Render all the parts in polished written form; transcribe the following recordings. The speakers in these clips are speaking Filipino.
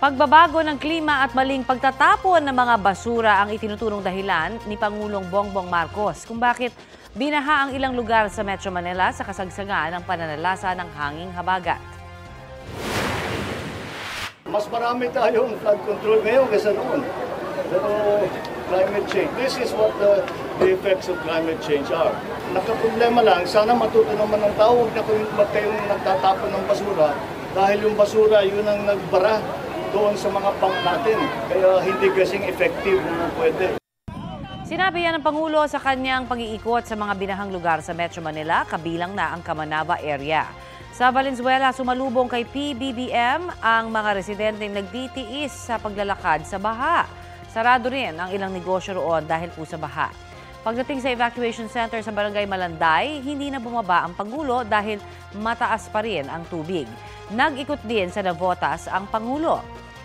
Pagbabago ng klima at maling pagtatapon ng mga basura ang itinuturong dahilan ni Pangulong Bongbong Marcos kung bakit binaha ang ilang lugar sa Metro Manila sa kasagsagan ng pananalasa ng hanging habagat. Mas marami tayong flood control ngayon kaysa noon. Pero climate change, this is what the effects of climate change are. Nakaproblema lang, sana matuto naman ng tao, huwag kayong nagtatapon ng basura dahil yung basura yun ang nagbara doon sa mga pump natin. Kaya hindi kasing effective na pwede. Sinabi yan ng Pangulo sa kanyang pag-iikot sa mga binahang lugar sa Metro Manila, kabilang na ang Camanava area. Sa Valenzuela, sumalubong kay PBBM ang mga residenteng nagtitiis sa paglalakad sa baha. Sarado rin ang ilang negosyo roon dahil po sa baha. Pagdating sa evacuation center sa Barangay Malanday, hindi na bumaba ang Pangulo dahil mataas pa rin ang tubig. Nag-ikot din sa Navotas ang Pangulo.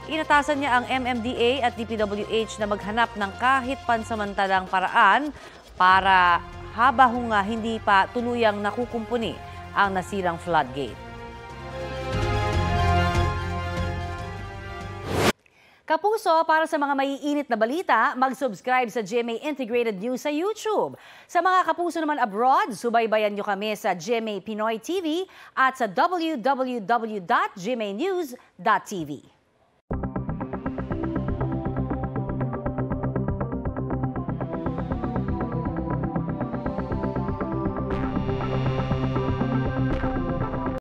Inatasan niya ang MMDA at DPWH na maghanap ng kahit pansamantalang paraan para habang hindi pa tuluyang nakukumpuni ang nasirang floodgate. Kapuso, para sa mga maiinit na balita, mag-subscribe sa GMA Integrated News sa YouTube. Sa mga kapuso naman abroad, subaybayan nyo kami sa GMA Pinoy TV at sa www.gmanews.tv.